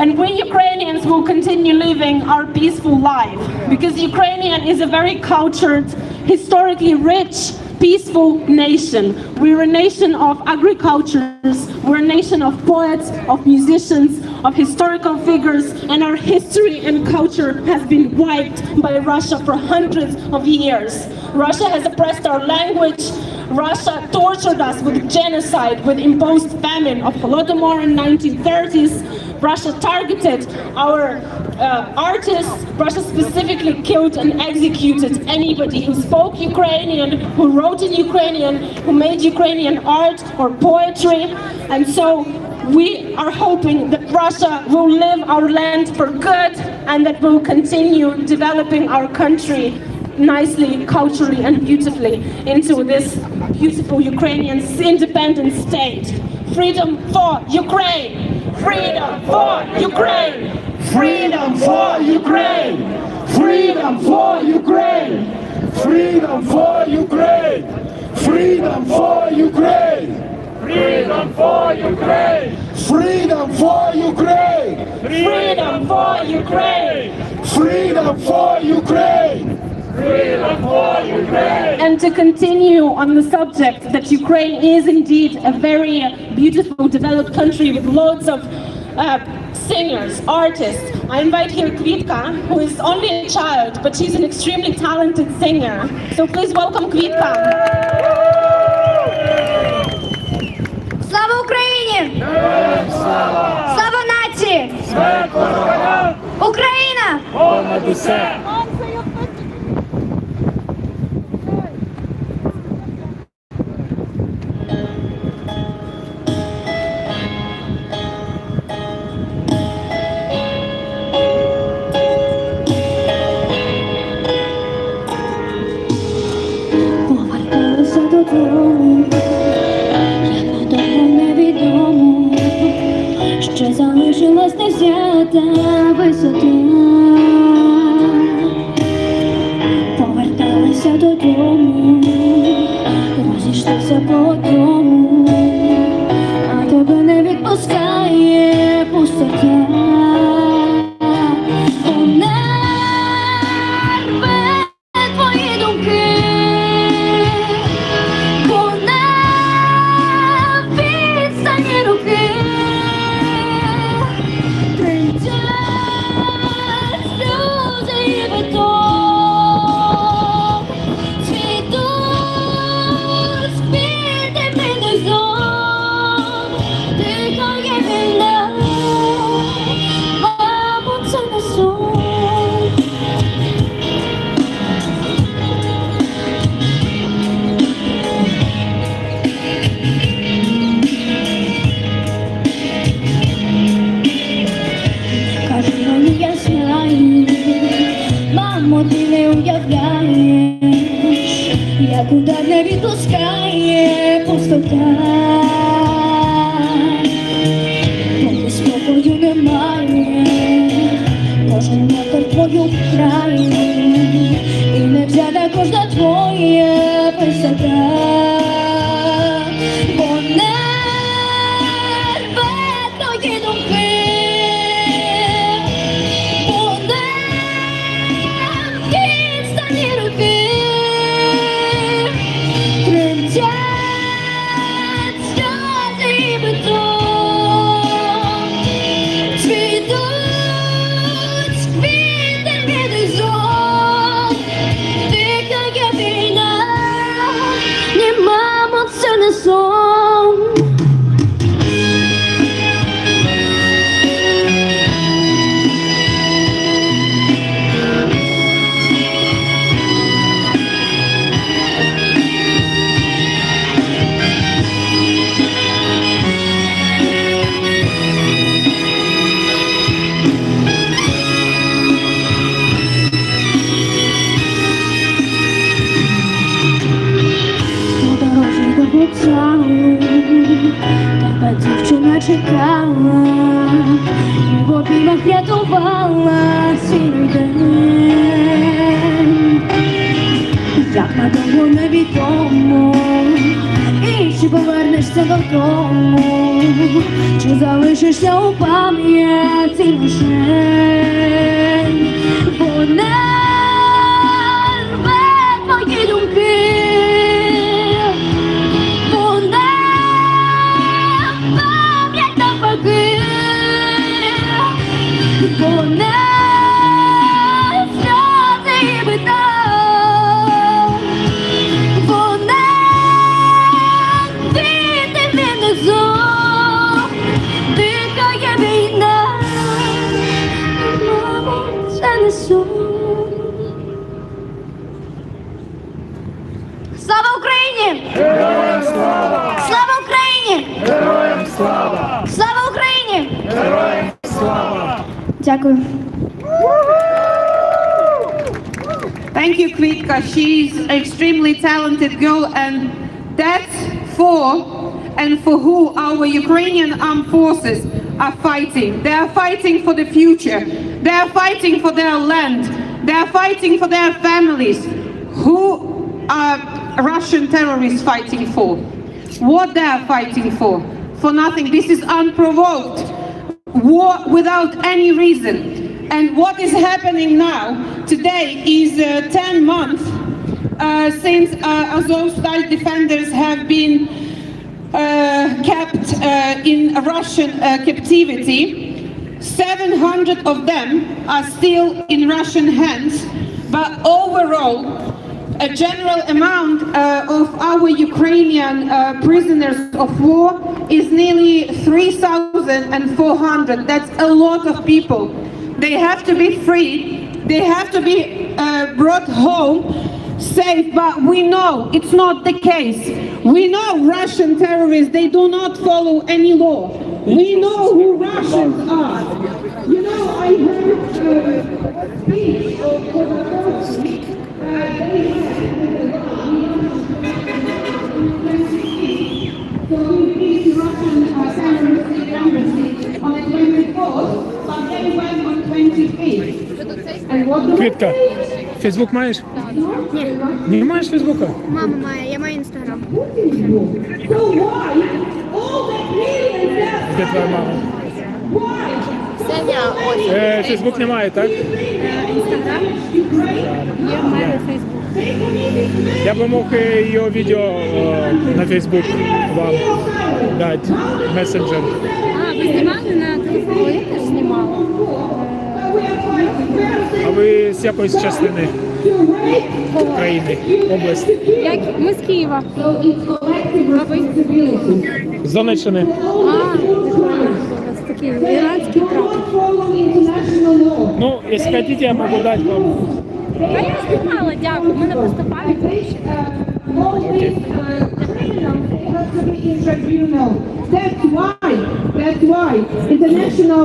And we Ukrainians will continue living our peaceful life, because Ukrainian is a very cultured, historically rich, peaceful nation. We're a nation of agricultures, we're a nation of poets, of musicians, of historical figures, and our history and culture has been wiped by Russia for hundreds of years. Russia has oppressed our language. Russia tortured us with genocide, with imposed famine of Holodomor in 1930s. Russia targeted our artists. Russia specifically killed and executed anybody who spoke Ukrainian, who wrote in Ukrainian, who made Ukrainian art or poetry. And so we are hoping that Russia will live our land for good and that we'll continue developing our country nicely, culturally and beautifully into this beautiful Ukrainian independent state. Freedom for Ukraine! Freedom for Ukraine! Freedom for Ukraine! Freedom for Ukraine! Freedom for Ukraine! Freedom for Ukraine! Freedom for Ukraine! Freedom for Ukraine! Freedom for Ukraine! Freedom for Ukraine! Freedom for Ukraine! And to continue on the subject that Ukraine is indeed a very beautiful, developed country with loads of singers, artists. I invite here Kvitka, who is only a child, but she's an extremely talented singer. So please welcome Kvitka. Слава Україні! Слава нації! Смерть ворогам! Україна! Понад усе! Поверталася додому, як надовго невідомо, ще залишилась невзята висота. Поверталася додому, розійшлися по одному, а тебе не відпускає пустота. Вона рве твої думки. Мамо, ти не уявляєш, як удар не відпускає пустота. Поки спокою немає, кожен метр твою крає, і не взята кожна твоя висота. Вона рве твої думки. Тебе дівчина чекала, і в обіймах рятувала цілий день. Як надовго невідомо, і чи повернешся додому. чи залишишся у пам'яті лише, бо не рве твої думки, бо не пам'ять навпаки, бо не сльози і бита, бо не віти внизу, дихає війна, мамо, це не сон. Слава Україні! Героям слава! Слава Україні! Героям слава! Слава Україні! Героям слава! Дякую. Thank you, Kvitka. She's an extremely talented girl, and that's for who our Ukrainian armed forces are fighting. They are fighting for the future. They are fighting for their land. They are fighting for their families. Who are Russian terrorists fighting for? What they are fighting for? For nothing. This is unprovoked. War without any reason. And what is happening now, today, is 10 months since Azovstal defenders have been kept in Russian captivity. 700 of them are still in Russian hands, but overall, a general amount of our Ukrainian prisoners of war is nearly 3,400. That's a lot of people. They have to be freed. They have to be brought home safe, but we know it's not the case. We know Russian terrorists, they do not follow any law. We know who Russians are. You know, I heard a speech for the person. So we released Russian terrorists in embassy on the 24th, but they went on 25th. And what do Квітка, Фейсбук маєш? Ні. Не маєш Фейсбука? Мама має, я маю інстаграм. So why all the millions that Де твоя мама? why? Фейсбук немає, так? Інстаграм? Є в мене Фейсбук. Я би мог її відео на Фейсбук вам дати, месенджер. А, ви знімали на телефоні? Я теж знімала. А ви з якоїсь частини країни, області? Ми з Києва. А ви? З Донеччини. А, це такий іранський прапор. Ну, якщо хотите, я можу дати вам. Та я знімала, дякую. У мене просто пам'ять. That's why International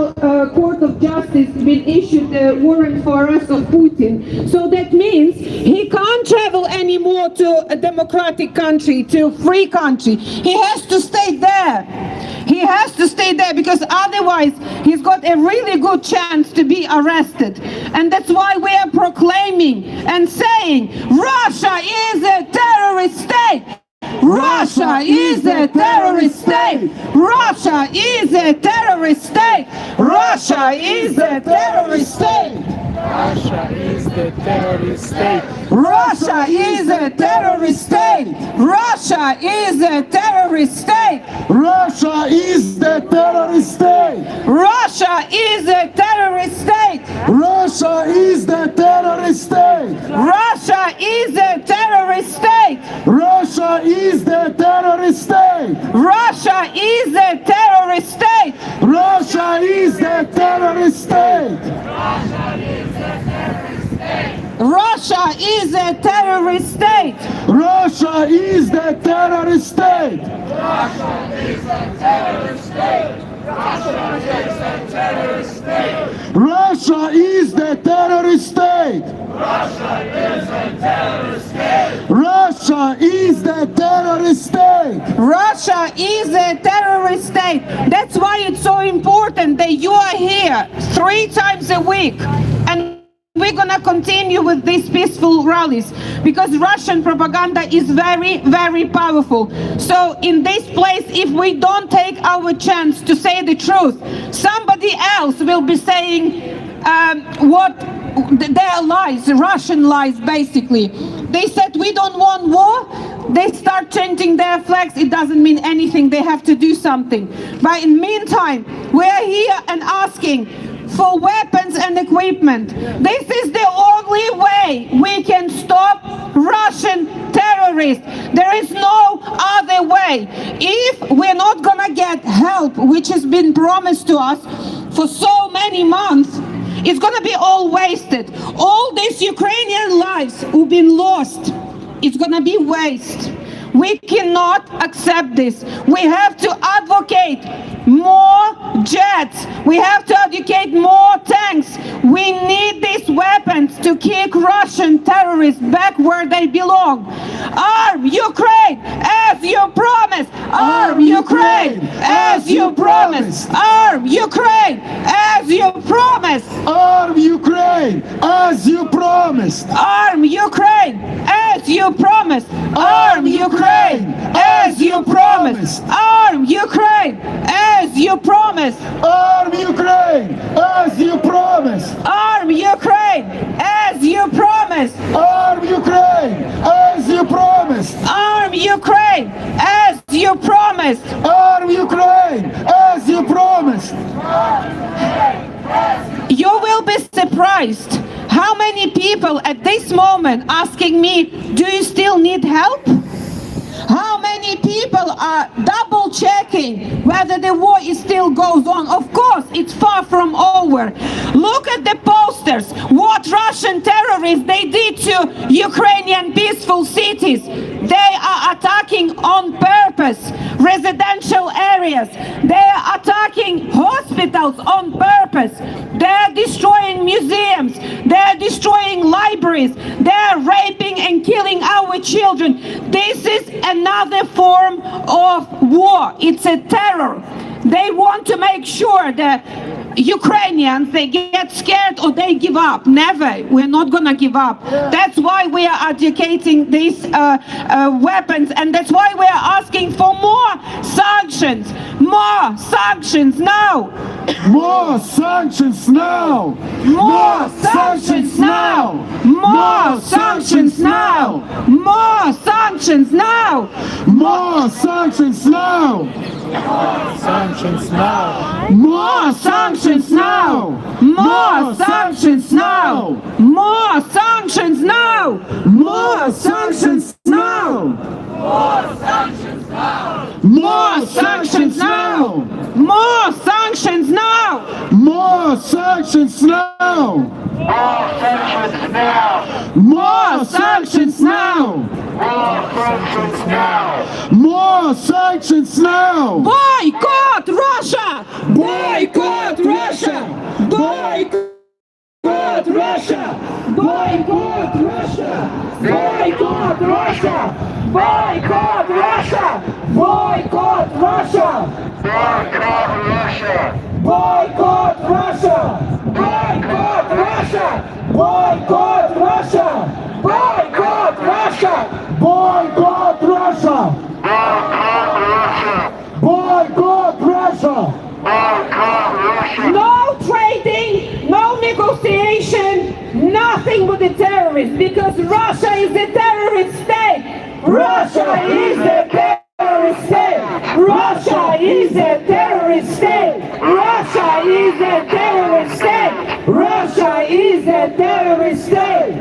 Court of Justice been issued a warrant for arrest of Putin. So that means he can't travel anymore to a democratic country, to a free country. He has to stay there. He has to stay there because otherwise he's got a really good chance to be arrested. And that's why we are proclaiming and saying Russia is a terrorist state. Russia is a terrorist state. Russia is a terrorist state. Russia is a terrorist state. Russia is the terrorist state. Russia is a terrorist state. Russia is a terrorist state. Russia is the terrorist state. Russia is a terrorist state. Russia is the terrorist state. Russia is a terrorist state. Russia is the terrorist state. Russia is a terrorist state. Russia is the terrorist state. Russia is a terrorist state. Russia is the terrorist state. Russia is the terrorist state. Russia is the terrorist state. Russia is a terrorist state. That's why it's so important that you are here 3 times a week. And we're going gonna continue with these peaceful rallies because Russian propaganda is very, very powerful. So in this place, if we don't take our chance to say the truth, somebody else will be saying their lies, Russian lies basically. They said we don't want war. They start changing their flags. It doesn't mean anything. They have to do something. But in the meantime, we're here and asking for weapons and equipment. This is the only way we can stop Russian terrorists. There is no other way. If we're not gonna get help, which has been promised to us for so many months, it's gonna be all wasted. All these Ukrainian lives who've been lost, it's gonna be waste. We cannot accept this. We have to advocate more jets. We have to advocate more tanks. We need these weapons to kick Russian terrorists back where they belong. Arm Ukraine as you promised. Arm Ukraine as you promised. Arm Ukraine as you promised. Arm Ukraine as you promised. Arm Ukraine as you promised. Arm Ukraine as you promised. Arm Ukraine as you promised. Arm Ukraine as you promised. Arm Ukraine as you promised. Arm Ukraine as you promised. Arm Ukraine as you promised. Arm Ukraine as you promised. You will be surprised how many people at this moment asking me, do you still need help? How many people are double checking whether the war is still goes on? Of course, it's far from over. Look at the posters. What Russian terrorists they did to Ukrainian peaceful cities. They are attacking on purpose residential areas. They are attacking hospitals on purpose. They are destroying museums. They are destroying libraries. They are raping and killing our children. This is another form of war. It's a terror. They want to make sure that Ukrainians, they get scared or they give up. Never. We're not going to give up. That's why we are advocating these weapons, and that's why we are asking for more sanctions. More sanctions now. More sanctions now. More sanctions now. More sanctions now. More sanctions now. More sanctions now. Sanctions now. More sanctions now. More sanctions now. More sanctions now. More sanctions now. More sanctions now. More sanctions now. More sanctions now. More sanctions now. More sanctions now. More sanctions now. Boycott Russia! Boycott Russia! Boycott Russia! Boycott Russia! Boycott Russia! Boycott Russia! Boycott Russia! Boycott Russia! Boycott Russia! Boycott Russia! Boycott Russia! Boycott Russia! Boycott Russia! No trading, no negotiation, nothing with the terrorists, because Russia is a terrorist state. Russia is a terrorist state. Russia is a terrorist state. Russia is a terrorist state. Russia is a terrorist state.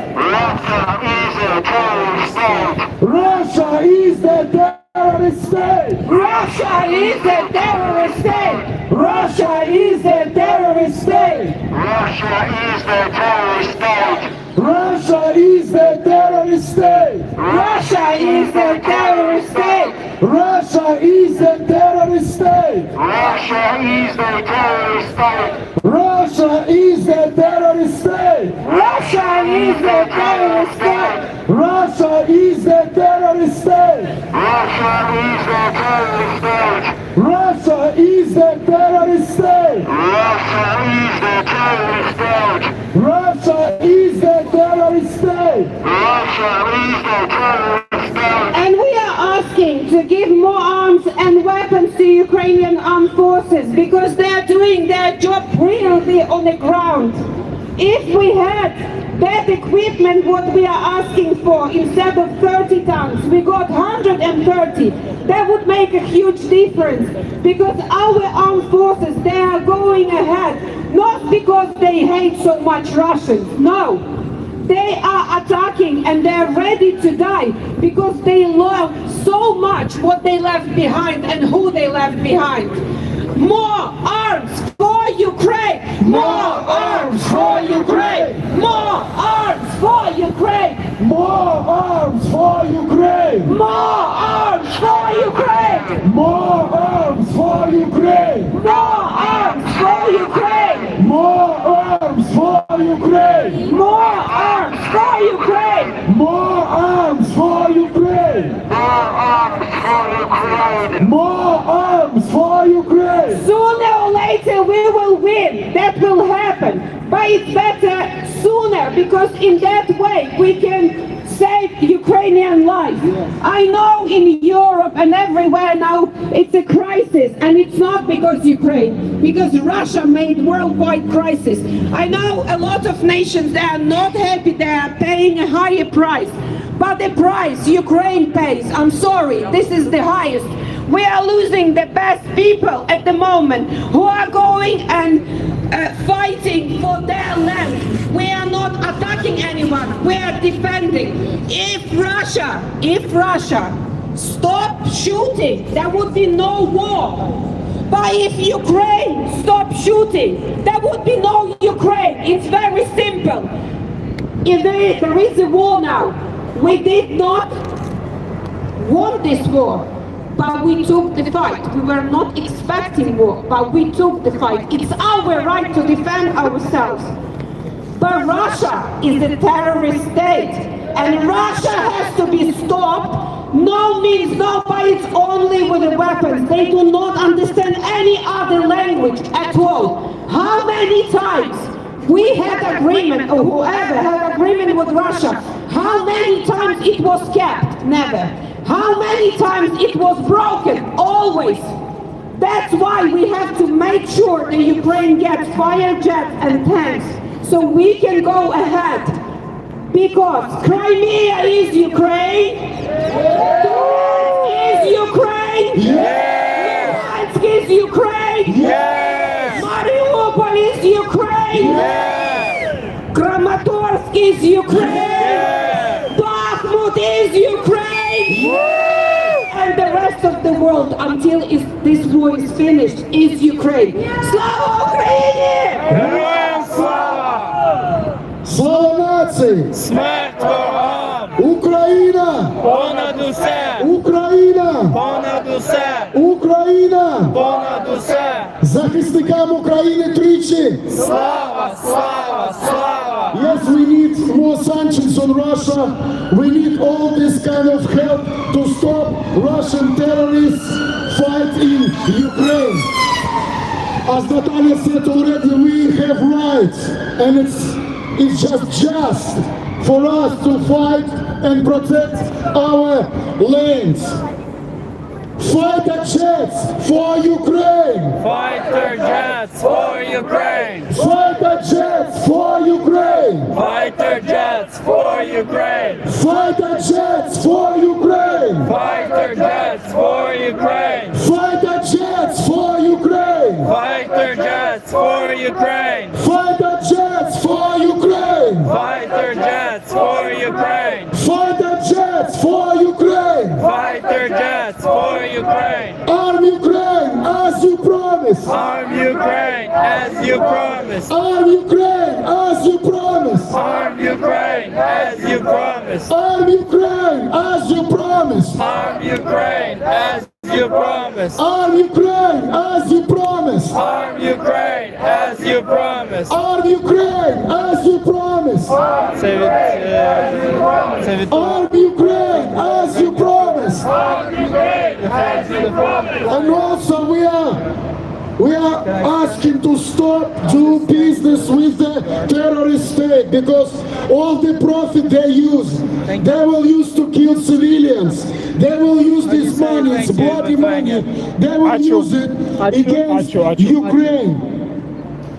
Russia is the terrorist state! Russia is a terrorist state. Russia is the terrorist state! Russia is the terrorist state! Russia is a terrorist state. Russia is the terrorist state! Russia is the terrorist state! Russia is the terrorist state! Russia is a terrorist state. Russia is the terrorist state! Russia is the terrorist state! Russia is the Ukraine. And we are asking to give more arms and weapons to Ukrainian armed forces because they are doing their job really on the ground. If we had that equipment, what we are asking for, instead of 30 tanks, we got 130. That would make a huge difference because our armed forces, they are going ahead, not because they hate so much Russians, no. They are attacking and they're ready to die because they love so much what they left behind and who they left behind. More arms for Ukraine! More arms for Ukraine! More arms for Ukraine! More arms for Ukraine. More arms for Ukraine! More arms for Ukraine. More arms for Ukraine! More arms for Ukraine. More arms for Ukraine! More arms for Ukraine. More arms for Ukraine. Sooner or later we will win. That will happen. But it's better sooner because in that way we can save Ukrainian life. I know in Europe and everywhere now it's a crisis, and it's not because Ukraine, because Russia made worldwide crisis. I know a lot of nations, they are not happy, they are paying a higher price. But the price Ukraine pays, I'm sorry, this is the highest. We are losing the best people at the moment who are going and fighting for their land. We are not attacking anyone, we are defending. If Russia stopped shooting, there would be no war. But if Ukraine stopped shooting, there would be no Ukraine. It's very simple. If there is a war now, we did not want this war. But we took the fight. We were not expecting war, but we took the fight. It's our right to defend ourselves. But Russia is a terrorist state, and Russia has to be stopped. No means no, but it's only with the weapons. They do not understand any other language at all. How many times we had agreement, or whoever had agreement with Russia, how many times it was kept? Never. How many times it was broken? Always. That's why we have to make sure that Ukraine gets fire jets and tanks so we can go ahead. Because Crimea is Ukraine. Donetsk is Ukraine. Luhansk is Ukraine. Mariupol is Ukraine. Kramatorsk is Ukraine. Bakhmut is Ukraine. And the rest of the world, until this war is finished, is Ukraine. Slava Ukraini! Героям слава! Слава нації! Смерть ворогам! Україна! Понад усе! Україна! Понад усе! Україна! Понад усе! Захисникам України тричі! Слава! Слава! Слава! Yes, we need more sanctions on Russia. We need all this kind of help to stop Russian terrorists fight in Ukraine. As Natalia said already, we have rights, and it's just for us to fight and protect our lands. Fighter jets for Ukraine! Fighter jets for Ukraine! Fighter jets for Ukraine! Fighter jets for Ukraine! Fighter jets for Ukraine! Fighter jets for Ukraine! Fighter jets for Ukraine! Fighter jets for Ukraine! Fighter jets for Ukraine! Fighter jets for Ukraine! Fighter jets for Ukraine! Fighter jets for Ukraine! Arm Ukraine as you promised! Arm Ukraine as you promised! Arm Ukraine as you promised! Arm Ukraine as you promised! Arm Ukraine as you promised! Arm Ukraine as you promised! Arm Ukraine as you promised! Arm Ukraine as you promised! Arm Ukraine as you promised! Це від Arm Ukraine as you promised! Arm Ukraine as you promised! And also we are We are asking to stop do business with the terrorist state because all the profit they use, they will use to kill civilians. They will use this money, it's bloody money. They will use it against Ukraine.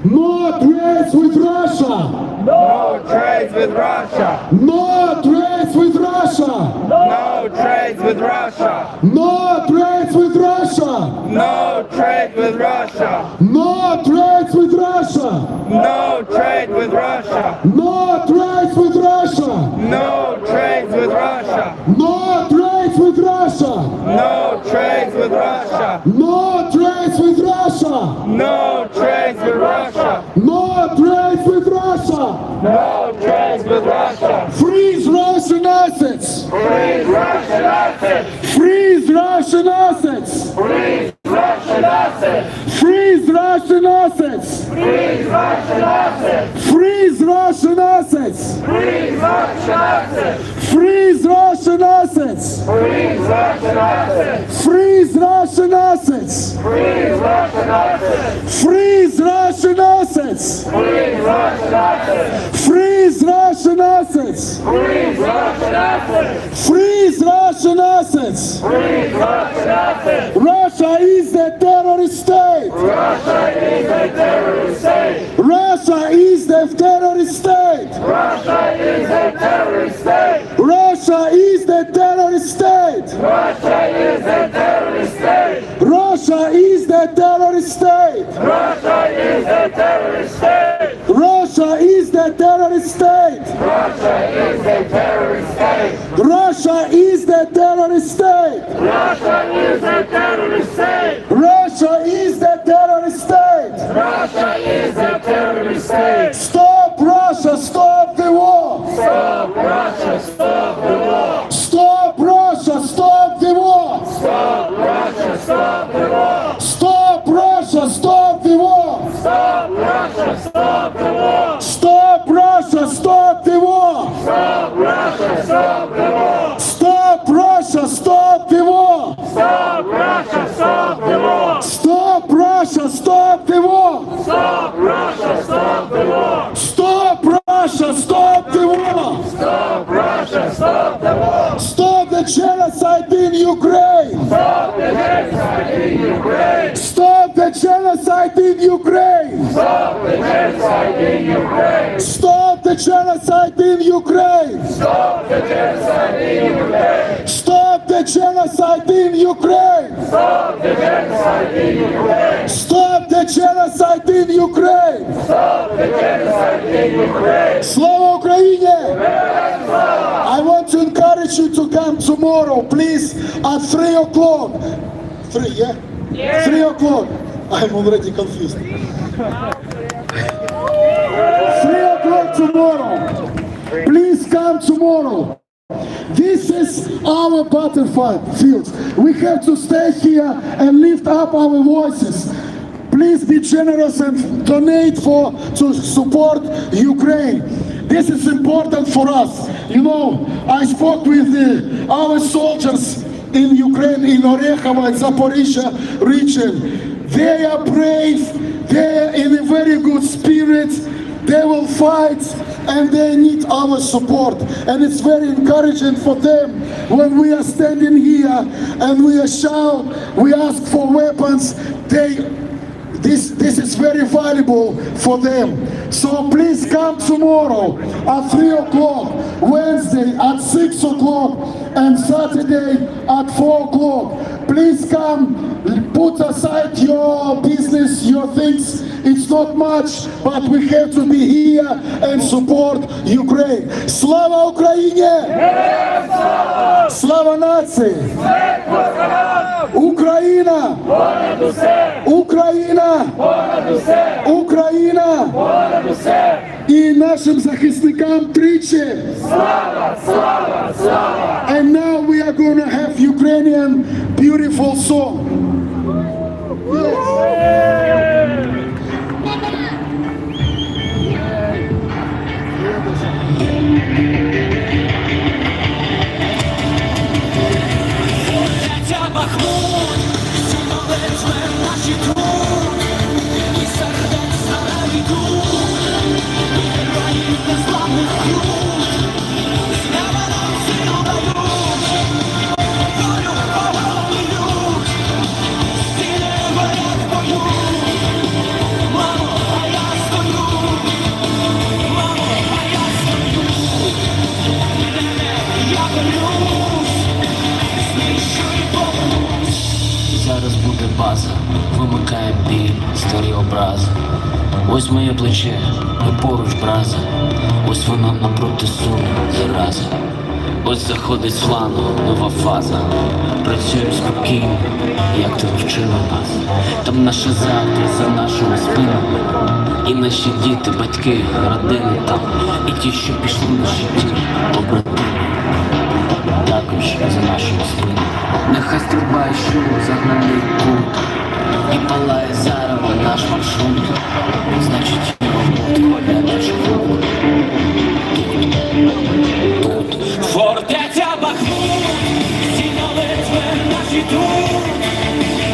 No trades with Russia. No trades with Russia. No trades with Russia. No trades with Russia. No trades with Russia. No trade with Russia. No trades with Russia. No trade with Russia. No trades with Russia. No trades with Russia. No trades with Russia. No trades with Russia. No trades with Russia. No trades with Russia. No trades with Russia. No trades with Russia. Freeze Russian assets. Freeze Russian assets. Freeze Russian assets. Freeze Russian assets. Freeze Russian assets. Freeze Russian assets. Freeze Russian assets. Freeze Russian assets. Freeze Russian assets. Freeze Russian assets. Freeze Russian assets. Freeze Russian assets. Freeze Russian assets. Freeze Russian assets. Freeze Russian assets. Freeze Russian assets. Freeze Russian assets. Freeze Russian assets. Russia is the terrorist state. Russia is a terrorist state. Russia is the terrorist state. Russia is a terrorist state. Russia is the terrorist state. Russia is a terrorist state. Russia is the terrorist state. Russia is a terrorist state. Russia is the terrorist state. Russia is a terrorist state. Russia is the terrorist state. Russia is a terrorist state. Russia is the terrorist state. Russia is a terrorist state. Stop Russia, stop the war. Stop Russia, stop the war. Stop Russia, stop the war. Stop Russia, stop the war. Stop Russia, stop the war. Stop Russia, stop the war. Stop Russia, stop the war. Stop Russia, stop the war. Stop Russia, stop the war. Stop Russia, stop the war. Stop Russia, stop the war. Stop Russia, stop the war. Stop Russia, stop the war. Stop Russia, stop the war. Stop the genocide in Ukraine. Stop the genocide in Ukraine. Stop the genocide in Ukraine. Stop the genocide in Ukraine. Stop the genocide in Ukraine. Stop the genocide in Ukraine. Stop the genocide in Ukraine. Stop the genocide in Ukraine. Stop the genocide in Ukraine. Stop the genocide in Ukraine. Слава Україні! I want to encourage you to come tomorrow, please, at 3 o'clock. 3, yeah? 3 o'clock. I'm already confused. 3 o'clock tomorrow. Please come tomorrow. This is our battlefield. We have to stay here and lift up our voices. Please be generous and donate to support Ukraine. This is important for us. You know, I spoke with our soldiers in Ukraine, in Orekhovo and Zaporizhzhia region. They are brave, they are in a very good spirit, they will fight and they need our support. And it's very encouraging for them when we are standing here and we are shout, we ask for weapons, this is very valuable for them. So please come tomorrow at 3 o'clock, Wednesday at 6 o'clock, and Saturday at 4 o'clock. Please come, put aside your business, your things. It's not much, but we have to be here and support Ukraine. Slava Ukraine! Slava нації! Україна! Україна! Україна! І нашим захисникам тричі! Slava, slava, slava. And now we are going to have Ukrainian beautiful song. Бахмут, всі долечне наші тут. база, вимикає біль, старі образи. Ось моє плече, і поруч браза, ось вона напроти суне, зараза. Ось заходить з флану нова фаза. Працюємо спокійно, як ти вчила нас. Там наше завтра за нашими спинами. І наші діти, батьки, родини там. І ті, що пішли на житті, побратими. Також за нашими спинами. Нехай стрибає щур, загнаний кут. І палає зарево наш маршрут. Значить, його воля чого. Тут фортеця Бахмут, всі молитви наші тут.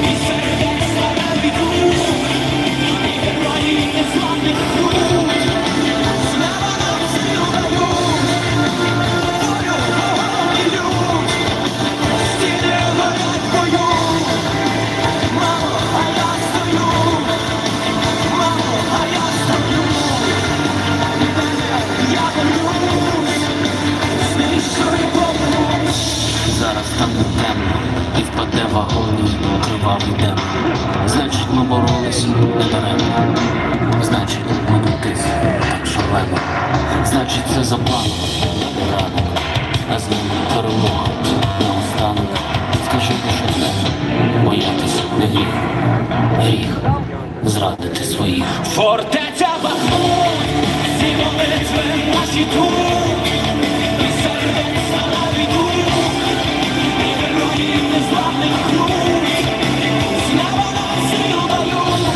І сердечна на біду, і герої незламних крут. Слава нам силу дають, волю, вогонь і люд. Стіни горять в бою, мамо, а я стою. Мамо, а я стою. Я борюсь, знищую помилусь. Зараз там не темно, і впаде в агонії кривавий демон. Значить, ми боролись не даремно. Значить, ми не тиснули так шалено. Значить, це за планом, не ранок. А з ними перемога наостанок. Скажи, що це боятися не гріх. Гріх зрадити своїх. Фортеця Бахмут, всі молитви наші тут. І сердечна на біду, і герої незламних крут. Слава нам силу дають,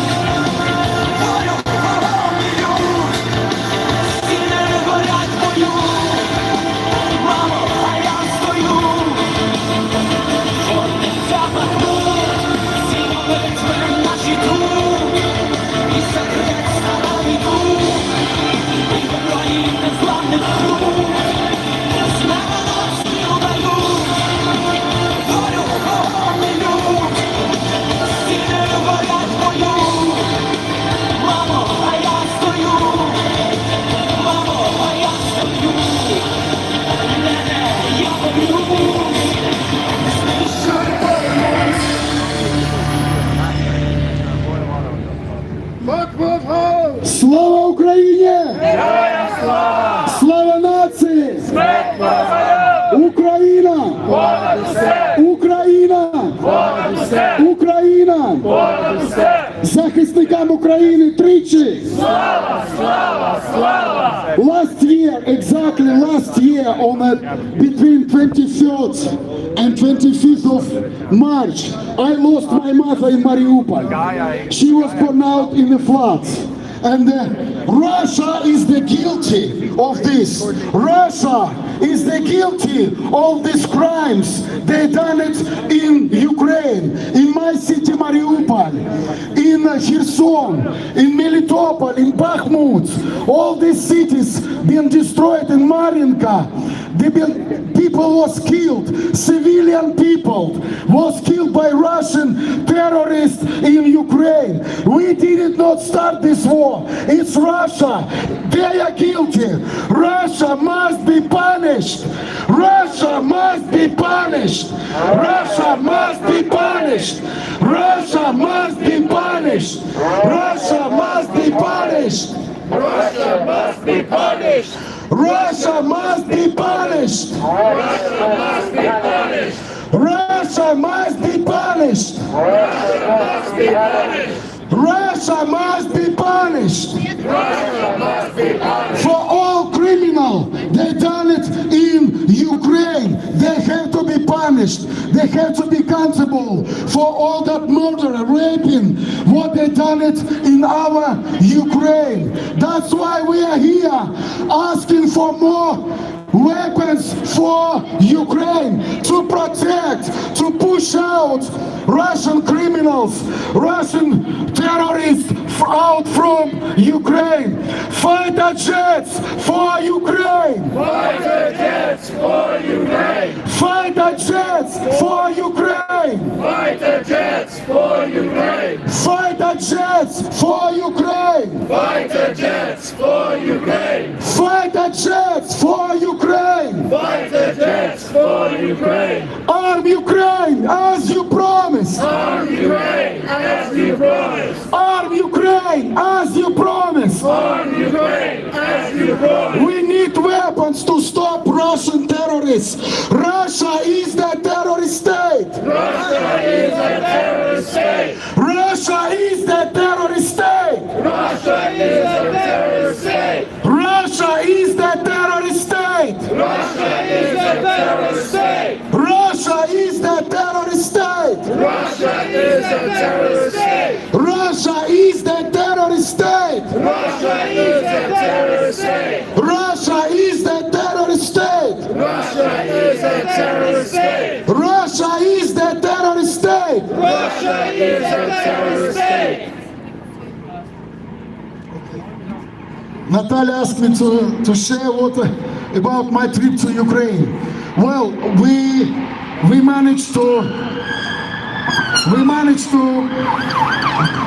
волю, вогонь і люд. Стіни горять в бою, мамо, а я стою. Фортеця Бахмут, всі молитви наші тут. І сердечна на біду, і герої незламних крут. Слава нам силу дають, волю, вогонь і люд. Стіни горять в бою, мамо, а я стою. Мамо, а я стою. Я борюсь, знищую помилусь. Слава Україні! Слава нації! Україна! Україна! Україна! Захисникам України тричі! Last year, exactly last year, between 23rd and 25th of March, I lost my mother in Mariupol. She was burned out in the floods. And Russia is the guilty of this. Russia is the guilty of these crimes. They done it in Ukraine, in my city Mariupol, in Kherson, in Melitopol, in Bakhmut. All these cities been destroyed in Marinka. People was killed, civilian people was killed by Russian terrorists in Ukraine. We did not start this war. It's Russia. They are guilty. Russia must be punished. Russia must be punished. Russia must be punished. Russia must be punished. Russia must be punished. Russia must be punished! Russia must be punished. Russia must be punished! Russia must be punished. Russia must be punished! Russia must be punished. Russia must be punished! For all criminal, they done it in Ukraine. They have to be punished. They have to be accountable for all that murder, raping, what they done it in our Ukraine. That's why we are here asking for more weapons for Ukraine to protect, to push out Russian criminals, Russian terrorists out from Ukraine. Fighter jets for Ukraine. Fighter jets for Ukraine! Fighter jets for Ukraine. Fighter jets for Ukraine! Fighter jets for Ukraine. Fighter jets for Ukraine! Fighter jets for Ukraine. Fighter jets for Ukraine! Arm Ukraine as you promised. Arm Ukraine We need weapons to stop Russian terrorists. Russia is the terrorist state. Russia is a terrorist state. Russia is the terrorist state. Russia is a terrorist state. Russia is the terrorist state. Russia is a terrorist state. Russia is the terrorist state. Russia is a terrorist state. Russia is the terrorist state. Russia is a terrorist state. Russia is the terrorist state. Russia is a terrorist state. Russia is the terrorist state. Russia is a terrorist state. Natalia asked me to share about my trip to Ukraine. Well, we managed to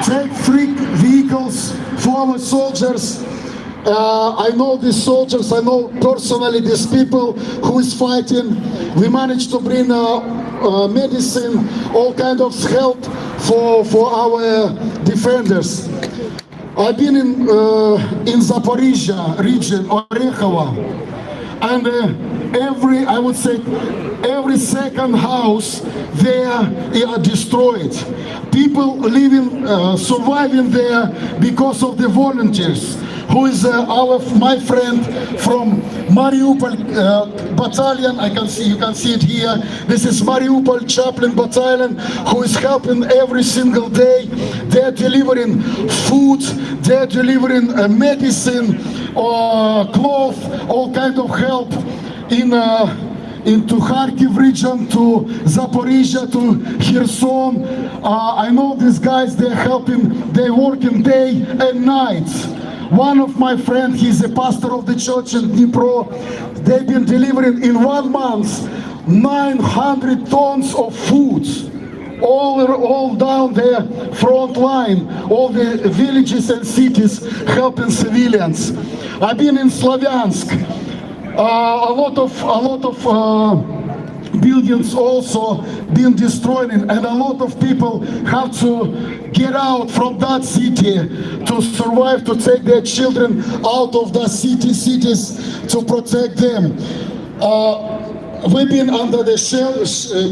take 3 vehicles for our soldiers. I know these soldiers, I know personally these people who is fighting. We managed to bring medicine, all kind of help for our defenders. I've been in Zaporizhia region, Orekhova, and every second house there are destroyed. People living, surviving there because of the volunteers. Who is my friend from Mariupol battalion? You can see it here. This is Mariupol Chaplain Battalion, who is helping every single day. They're delivering food, they're delivering medicine, cloth, all kind of help into Kharkiv region, to Zaporizhia, to Kherson. I know these guys, they're helping, they're working day and night. One of my friends, he's a pastor of the church in Dnipro. They've been delivering in 1 month 900 tons of food, all down the front line, all the villages and cities helping civilians. I've been in Slavyansk. A lot of buildings also being destroyed, and a lot of people have to get out from that city to survive, to take their children out of the cities to protect them. We've been under the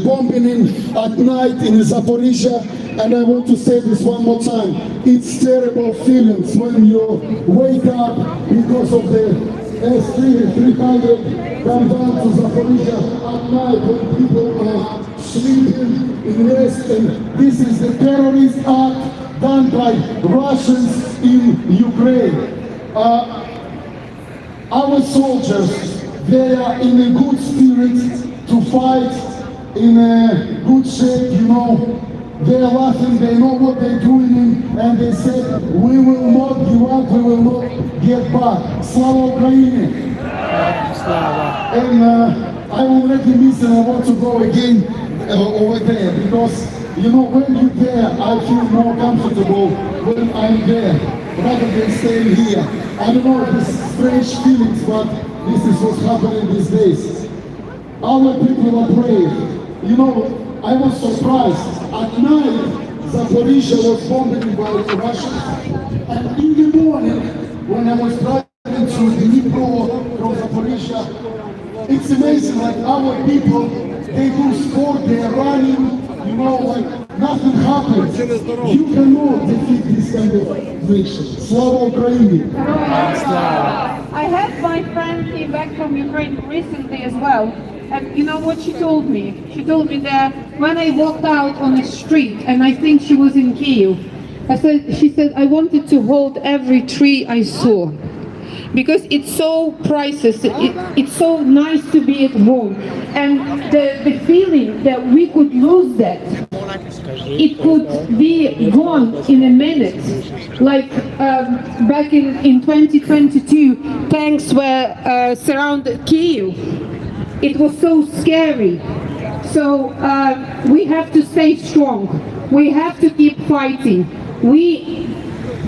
bombing at night in Zaporizhia, and I want to say this one more time. It's terrible feelings when you wake up because of the S-300 come down to Zaporizhia at night when people are sleeping in rest, and this is the terrorist act done by Russians in Ukraine. Our soldiers, they are in a good spirit to fight, in a good shape, you know. They're laughing, they know what they're doing, and they said, we will not give up, we will not get back. Slava Ukraini! And I already miss and I want to go again over there, because, you know, when you're there, I feel more comfortable when I'm there, rather than staying here. I don't know, these strange feelings, but this is what's happening these days. Our people are brave. You know, I was surprised. At night, Zaporizhia was bombed by the Russians. And in the morning, when I was driving to Dnipro from Zaporizhia, it's amazing, like our people, they do sport, they're running, you know, like nothing happens. You cannot defeat this kind of nation. Slava Ukraini! I had my friend came back from Ukraine recently as well. And you know what she told me? She told me that when I walked out on the street, and I think she was in Kyiv, she said, I wanted to hold every tree I saw. Because it's so priceless, it's so nice to be at home. And the feeling that we could lose that, it could be gone in a minute. Like back in 2022, tanks were surrounded Kyiv. It was so scary. So we have to stay strong. We have to keep fighting. We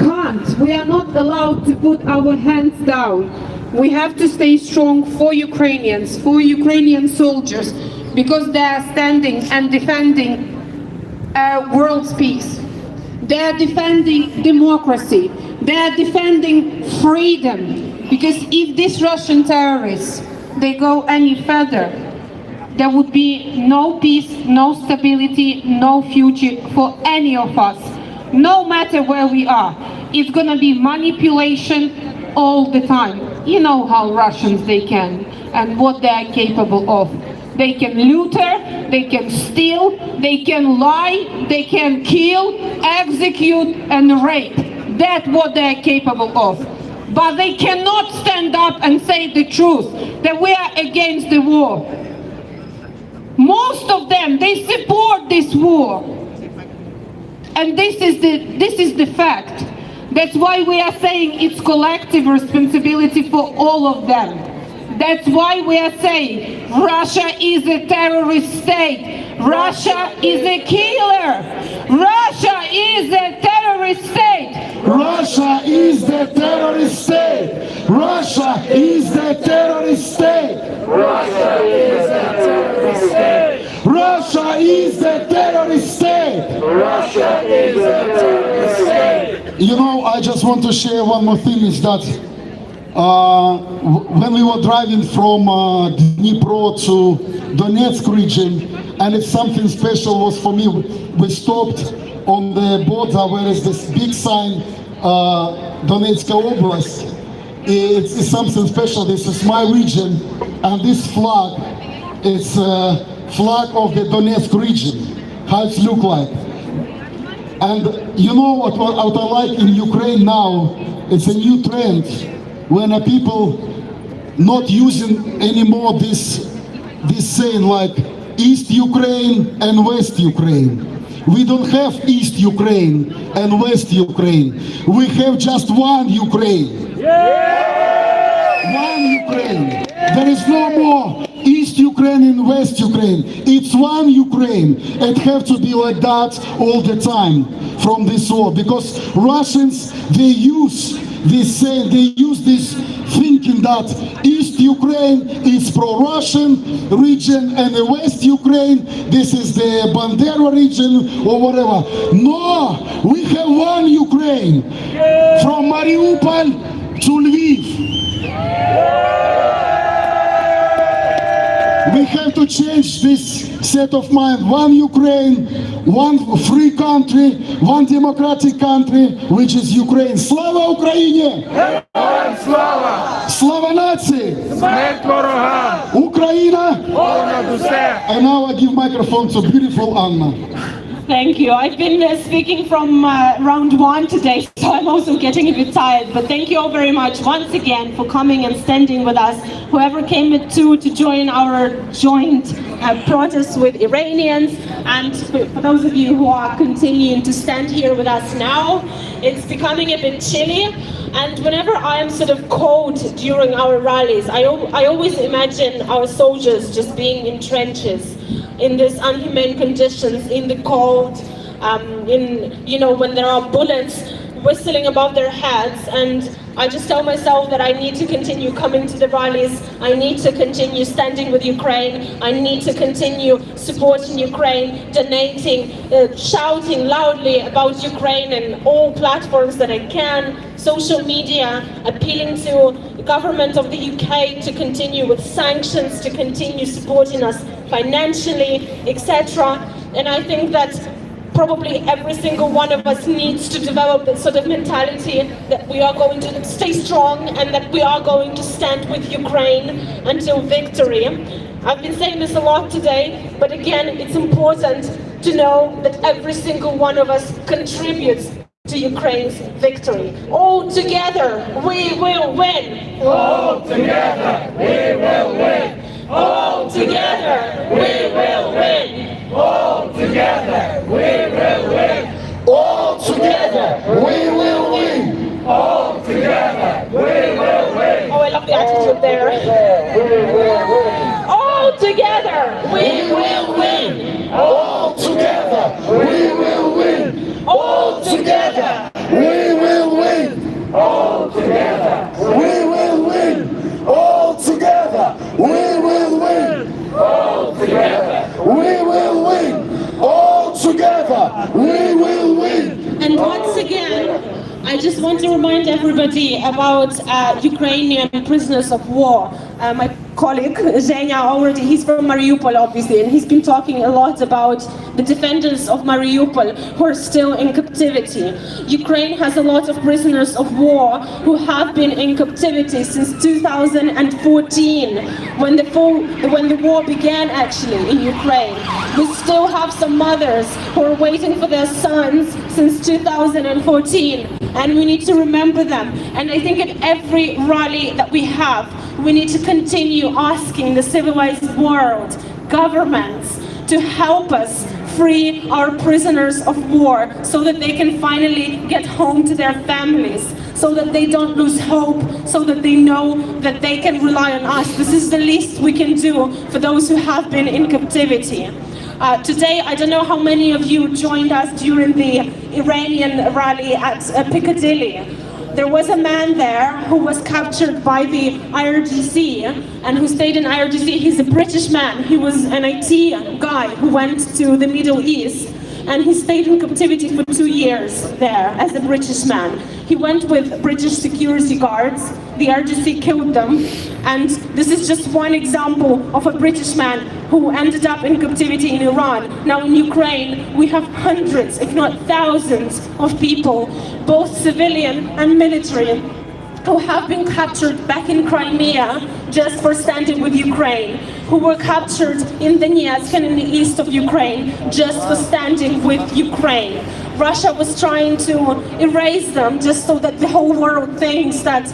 are not allowed to put our hands down. We have to stay strong for Ukrainians, for Ukrainian soldiers, because they are standing and defending world's peace. They are defending democracy. They are defending freedom. Because if these Russian terrorists, they go any further, there would be no peace, no stability, no future for any of us, no matter where we are. It's gonna be manipulation all the time. You know how Russians they can and what they are capable of. They can looter, they can steal, they can lie, they can kill, execute and rape. That's what they are capable of. But they cannot stand up and say the truth, that we are against the war. Most of them, they support this war. And this is the fact. That's why we are saying it's collective responsibility for all of them. That's why we are saying Russia is a terrorist state. Russia is a killer. Russia is a terrorist state. Russia is the terrorist state. Russia is the terrorist state. Russia is a terrorist state. Russia is the terrorist state. Russia is a terrorist state. You know, I just want to share one more thing is that when we were driving from Dnipro to Donetsk region, and it's something special was for me, we stopped on the border where is this big sign, Donetsk Oblast. It's something special. This is my region, and this flag, it's a flag of the Donetsk region, how it look like. And you know what I like in Ukraine now, it's a new trend when people not using anymore this saying like East Ukraine and West Ukraine. We don't have East Ukraine and West Ukraine. We have just one Ukraine. One Ukraine. There is no more East Ukraine and West Ukraine. It's one Ukraine. It have to be like that all the time from this war, because Russians, they use this saying, they use this thinking that East Ukraine is pro-Russian region and the West Ukraine, this is the Bandera region or whatever. No, we have one Ukraine, from Mariupol to Lviv. We have to change this set of mind. One Ukraine, one free country, one democratic country, which is Ukraine. Slava Ukraine! Героям слава! Slava nации! Смерть ворогам! Ukraine! Понад усе! And now I give microphone to beautiful Anna. Thank you. I've been speaking from round one today, so I'm also getting a bit tired. But thank you all very much once again for coming and standing with us. Whoever came at 2 to join our joint protest with Iranians, and for those of you who are continuing to stand here with us now, it's becoming a bit chilly. And whenever I am sort of cold during our rallies, I always imagine our soldiers just being in trenches, in these inhumane conditions, in the cold, when there are bullets whistling above their heads. And I just tell myself that I need to continue coming to the rallies, I need to continue standing with Ukraine, I need to continue supporting Ukraine, donating, shouting loudly about Ukraine in all platforms that I can, social media, appealing to the government of the UK to continue with sanctions, to continue supporting us financially, etc. And I think that probably every single one of us needs to develop this sort of mentality that we are going to stay strong and that we are going to stand with Ukraine until victory. I've been saying this a lot today, but again, it's important to know that every single one of us contributes to Ukraine's victory. All together, we will win! All together, we will win! All together, we will win! All together, we will win! All together, we will win! All together, we will win! Oh, I love the attitude there. All together, we will win! All together, we will win! All together, We will win! All together, We will win! All together, we just want to remind everybody about Ukrainian prisoners of war. My colleague Zhenya already, he's from Mariupol obviously, and he's been talking a lot about the defenders of Mariupol who are still in captivity. Ukraine has a lot of prisoners of war who have been in captivity since 2014, when the war began actually in Ukraine. We still have some mothers who are waiting for their sons since 2014, and we need to remember them. And I think at every rally that we have, we need to continue asking the civilized world, governments, to help us free our prisoners of war so that they can finally get home to their families, so that they don't lose hope, so that they know that they can rely on us. This is the least we can do for those who have been in captivity. Today, I don't know how many of you joined us during the Iranian rally at Piccadilly. There was a man there who was captured by the IRGC and who stayed in IRGC. He's a British man. He was an IT guy who went to the Middle East, and he stayed in captivity for 2 years there as a British man. He went with British security guards. The IRGC killed them. And this is just one example of a British man who ended up in captivity in Iran. Now in Ukraine, we have hundreds, if not thousands, of people, both civilian and military, who have been captured back in Crimea just for standing with Ukraine, who were captured in Donetsk and in the east of Ukraine just for standing with Ukraine. Russia was trying to erase them just so that the whole world thinks that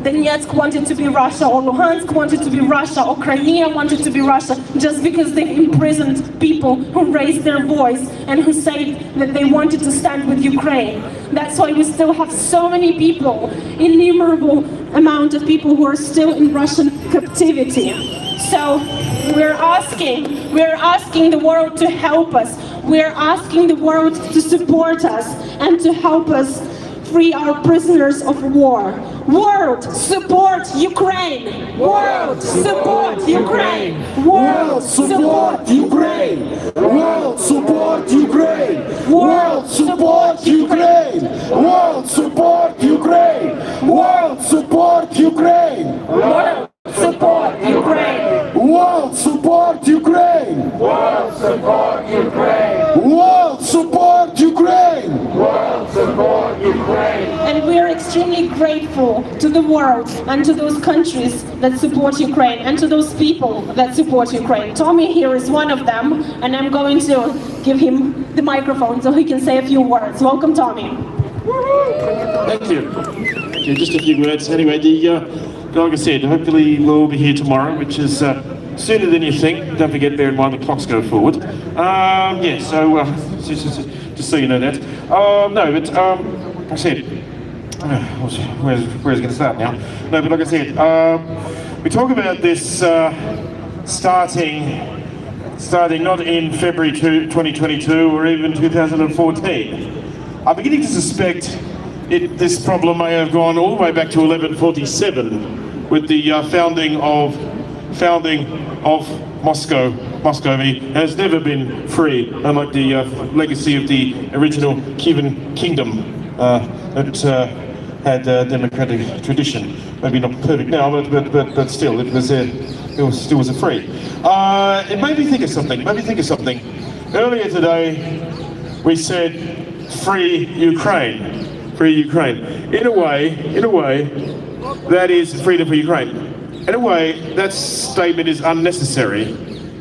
Donetsk wanted to be Russia, or Luhansk wanted to be Russia, or Crimea wanted to be Russia, just because they've imprisoned people who raised their voice and who said that they wanted to stand with Ukraine. That's why we still have so many people, innumerable amount of people who are still in Russian captivity. So we're asking the world to help us. We're asking the world to support us and to help us free our prisoners of war. World, support Ukraine! World, support Ukraine! World, support Ukraine! World, support Ukraine! World, support Ukraine! World, support Ukraine! World, support Ukraine! World, support Ukraine! World, support Ukraine! World support Ukraine! World, support Ukraine! World support Ukraine! And we are extremely grateful to the world and to those countries that support Ukraine and to those people that support Ukraine. Tommy here is one of them, and I'm going to give him the microphone so he can say a few words. Welcome, Tommy. Thank you. Just a few words. Anyway, like I said, hopefully we'll be here tomorrow, which is sooner than you think. Don't forget, bear in mind the clocks go forward. Just so you know that. Like I said, where's it going to start now? No, but like I said, we talk about this starting not in February 2022 or even 2014. I'm beginning to suspect this problem may have gone all the way back to 1147 with the founding of Moscow. Muscovy has never been free, unlike the legacy of the original Kievan kingdom that had a democratic tradition. Maybe not perfect now, but still, it still was a free. It made me think of something. Earlier today, we said, free Ukraine. Free Ukraine. In a way, that is freedom for Ukraine. In a way, that statement is unnecessary,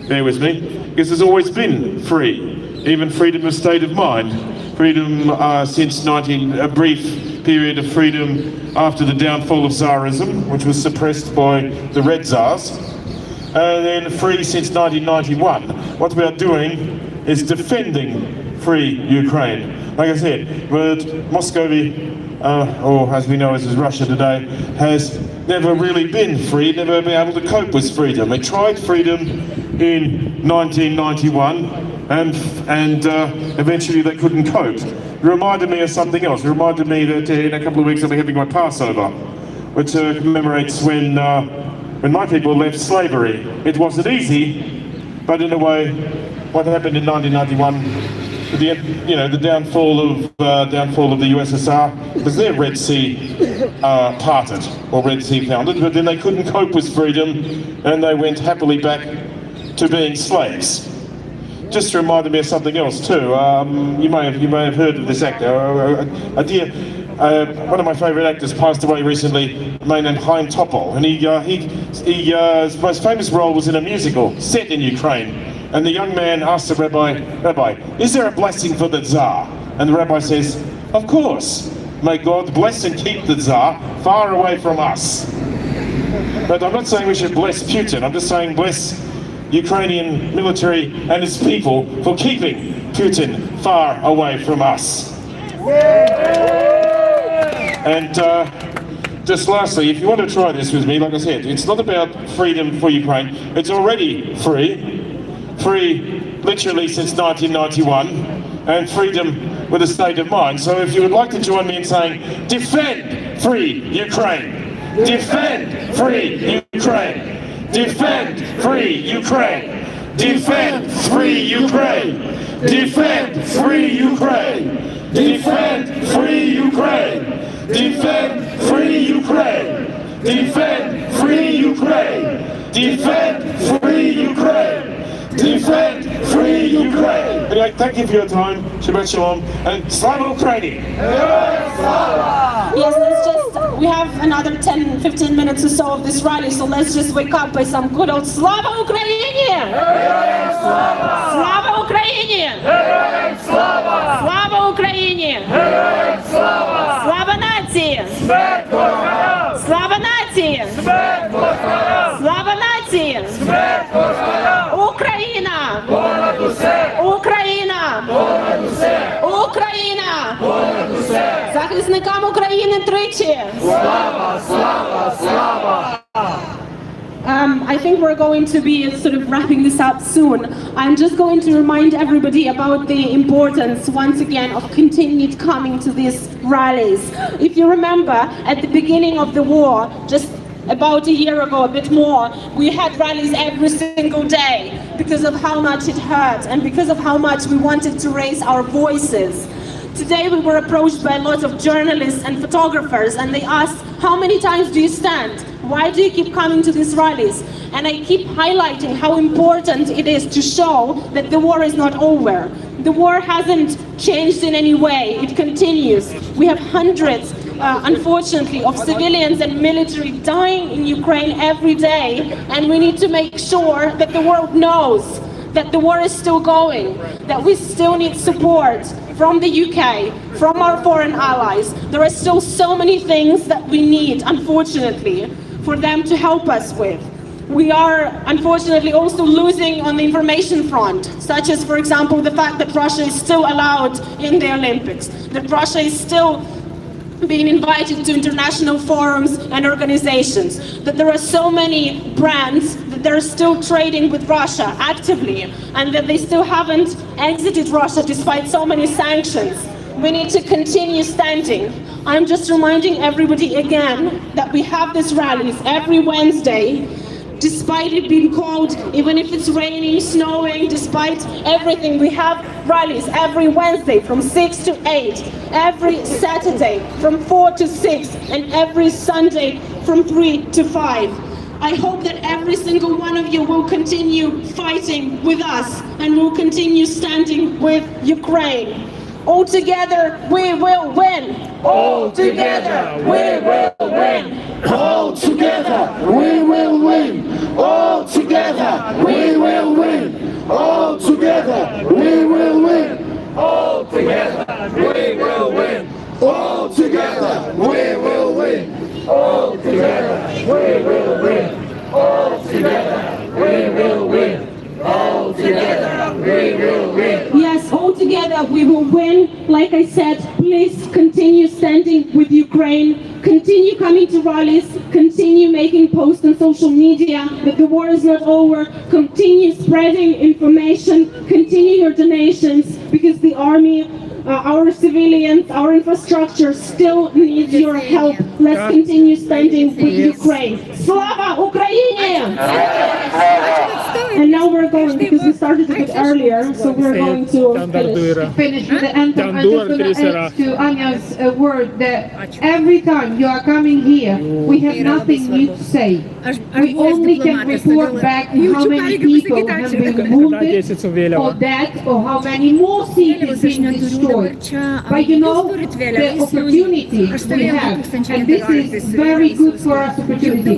bear with me, because there's always been free, even freedom of state of mind, freedom since a brief period of freedom after the downfall of Tsarism, which was suppressed by the Red Tsars, and then free since 1991. What we are doing is defending free Ukraine. Like I said, but Muscovy, or as we know as Russia today, has never really been free, never been able to cope with freedom. They tried freedom in 1991 and eventually they couldn't cope. It reminded me of something else. It reminded me that in a couple of weeks I'll be having my Passover, which commemorates when my people left slavery. It wasn't easy, but in a way, what happened in 1991 the downfall of the USSR was their Red Sea parted, or Red Sea founded, but then they couldn't cope with freedom and they went happily back to being slaves. Just reminded me of something else too. You may have heard of this actor. One of my favourite actors passed away recently, a man named Chaim Topol, and his most famous role was in a musical set in Ukraine. And the young man asked the Rabbi, is there a blessing for the Tsar? And the Rabbi says, of course. May God bless and keep the Tsar far away from us. But I'm not saying we should bless Putin, I'm just saying bless Ukrainian military and its people for keeping Putin far away from us. And just lastly, if you want to try this with me, like I said, it's not about freedom for Ukraine. It's already free literally since 1991, and freedom with a state of mind. So if you would like to join me in saying, defend free Ukraine, defend free Ukraine, defend free Ukraine, defend free Ukraine, defend free Ukraine, defend free Ukraine, defend free Ukraine, defend free Ukraine, defend free Ukraine, defend free Ukraine. Anyway, thank you for your time. Shabbat Shalom and Slava Ukraini. Yes, we have another 10-15 minutes or so of this rally, so let's just wake up by some good old Slava Ukraini! Slava Ukraini! Slava Ukraini! Slava Nації! Слава нації! Слава нації! Україна! Україна! Україна! Захисникам України тричі! Слава! Слава! Слава! I think we're going to be sort of wrapping this up soon. I'm just going to remind everybody about the importance, once again, of continued coming to these rallies. If you remember, at the beginning of the war, just about a year ago, a bit more, we had rallies every single day because of how much it hurt and because of how much we wanted to raise our voices. Today we were approached by a lot of journalists and photographers, and they asked, how many times do you stand? Why do you keep coming to these rallies? And I keep highlighting how important it is to show that the war is not over. The war hasn't changed in any way, it continues. We have hundreds, unfortunately, of civilians and military dying in Ukraine every day, and we need to make sure that the world knows that the war is still going, that we still need support from the UK, from our foreign allies. There are still so many things that we need, unfortunately, for them to help us with. We are, unfortunately, also losing on the information front, such as, for example, the fact that Russia is still allowed in the Olympics, that Russia is still being invited to international forums and organizations, that there are so many brands that they're still trading with Russia actively, and that they still haven't exited Russia despite so many sanctions. We need to continue standing. I'm just reminding everybody again that we have these rallies every Wednesday, despite it being cold, even if it's raining, snowing, despite everything, we have rallies every Wednesday from 6 to 8, every Saturday from 4 to 6, and every Sunday from 3 to 5. I hope that every single one of you will continue fighting with us and will continue standing with Ukraine. All together, we will win! All together, we will win! All together, we will win! All together, we will win! All together, we will win! All together, we will win! All together, we will win! All together, we will win! All together, we will win! All together, we will win! Yes, all together we will win. Like I said, please continue standing with Ukraine, continue coming to rallies, continue making posts on social media that the war is not over, continue spreading information, continue your donations, because the army, our civilians, our infrastructure still needs your help. Let's continue standing with Ukraine. Slava Ukraini! And now we're going because we started a bit earlier, so we're going to finish. Finish with the anthem. I'm Tandoor just going to Trisera. add to Anya's word that every time you are coming here, we have nothing new to say. We only can report back how many people have been wounded or dead or how many more cities been destroyed. But you know, the opportunity we have, and this is very good for us opportunity.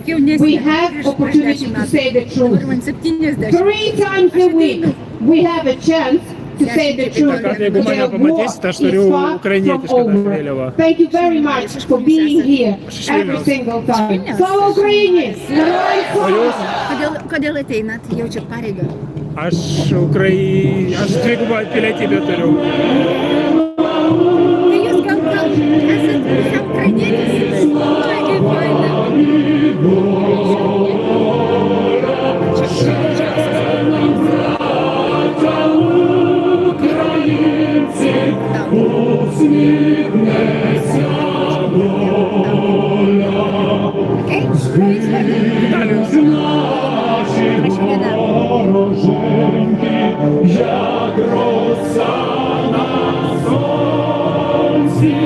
We have opportunity to say the truth. 3 times a week we have a chance to say the truth. The war is far from over. Thank you very much for being here every single time. Слава Україні! Героям слава! Къде летейнат? Eu ce pareigă. Аж двигува пилети бетелю. Ты я сказал, это сам украинец. Какие файны. Як роса на сонці,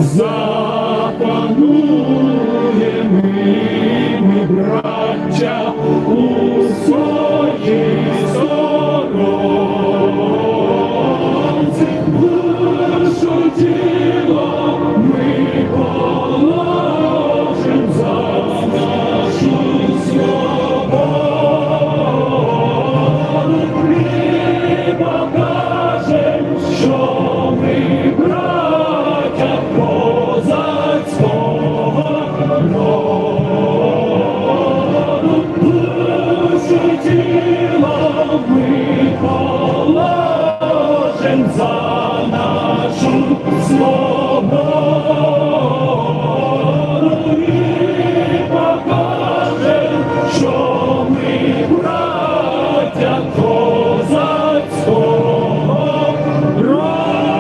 запануємо ми, браття, у своїй сторонці. Душу тіло ми положим за нашу свободу. Покажем, що ми браття козацького роду. Душу тіло ми положим за нашу свободу. І покажем, що ми браття козацького роду.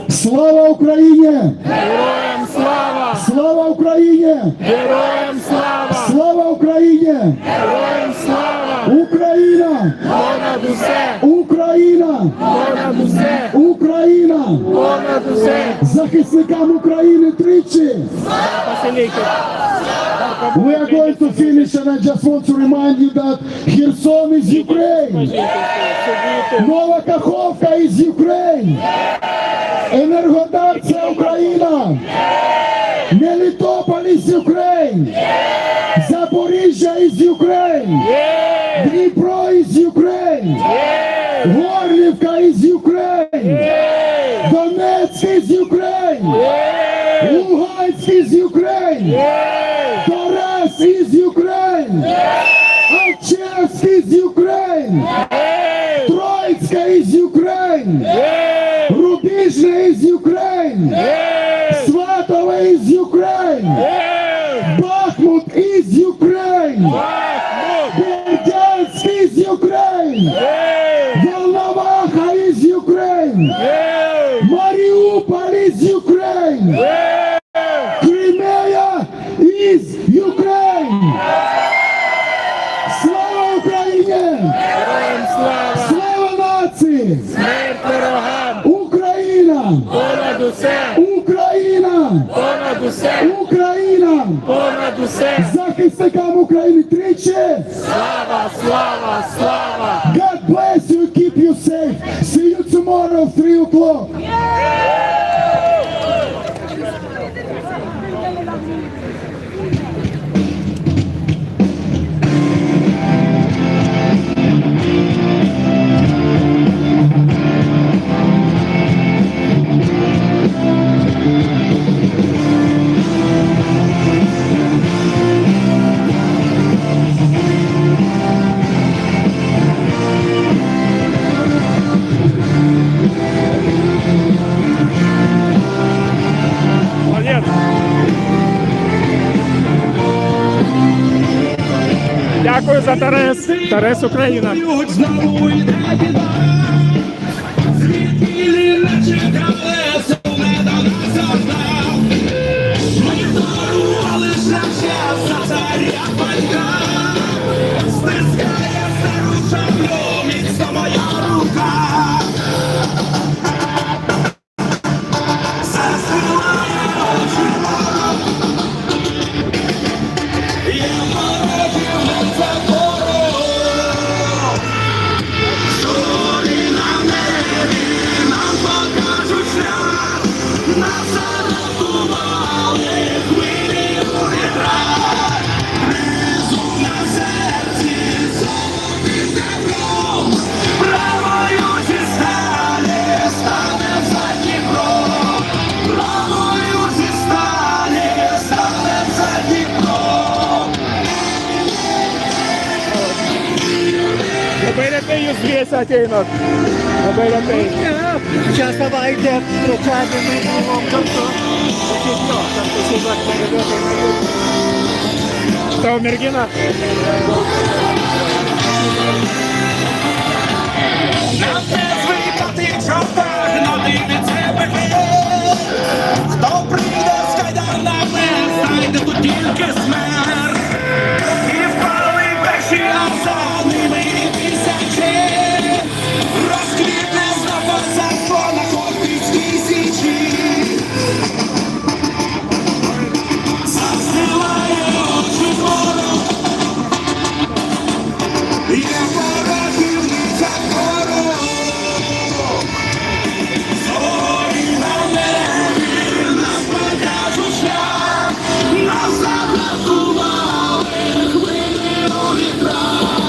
Слава Україні! Героям слава! Слава Україні! Героям слава! Слава Україні! Героям слава! Україна! Понад усе! Україна! Понад усе! Україна! Понад усе! Захисникам України тричі! We are going to finish, and I just want to remind you that Kherson is Ukraine. Нова Каховка is Ukraine. Енергодар – це Україна. Мелітополь is Ukraine. Запоріжжя is Ukraine. Дніпро is Ukraine. Горлівка is Ukraine. Донецьк is Ukraine. Луганськ is Ukraine. Торез is Ukraine. Алчевськ is Ukraine. Троїцька is Ukraine. Рубіжне is Ukraine. Сватове is Ukraine. Бахмут is Ukraine. Бердянськ is Ukraine. Волноваха is Ukraine. Маріуполь is Ukraine. Crimea is Ukraine. Слава Україні! Слава нації! Смерть ворогам! Україна! Понад усе! Україна! Понад усе! Україна! Понад усе! Захисникам України тричі! Слава! Слава! Слава! God bless you, keep you safe. See you tomorrow at 3 o'clock. Молодець! Дякую за Тарес. Тарес Україна. Знову йде біда, звідки не чекали, не до нас одна. Ми здорували шлях за царя батька. jūs dviese ateinat. Labai retai. Šią savaitę trečiadienį buvom kartu. Šiaip jo, kartu su Latvijoje. Tavo mergina? На тезвий патичок, нодиві цепи. Хто прийде з кайданами, знайде тут тільки смерть. І впали перші азони і тисячі. Розквітне знову царство на Хортицькій січі. Застилає очі ворог. Є ворогів не так ворог. Зорі на небі нам покажуть шлях. Нас заблокували хвилі у вітрах.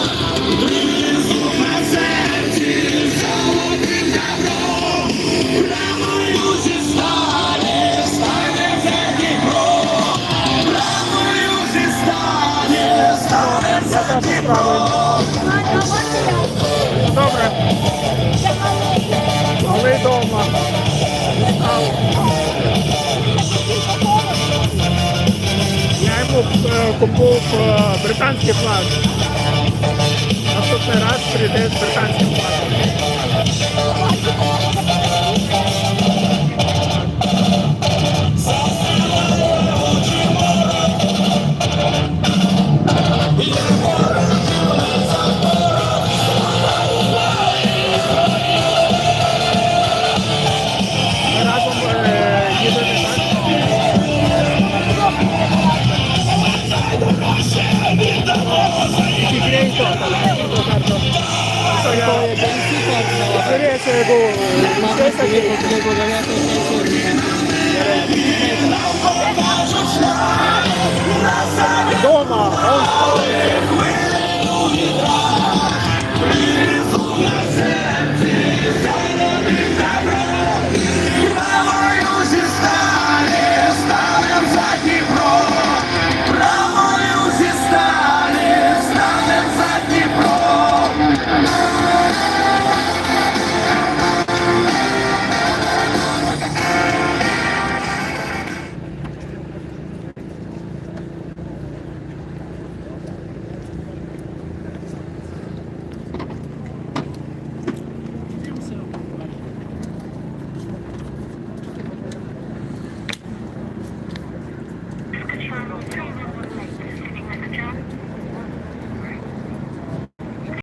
Тризуб на серці золотим добром. Прямою зі сталі стане за Дніпро. Прямою зі сталі стане за Дніпро. Добре. Коли вдома. Я йому купив британський флаг. Наступний раз прийде з британським флагом. Разом їдемо, так? Тігрейко. Дома.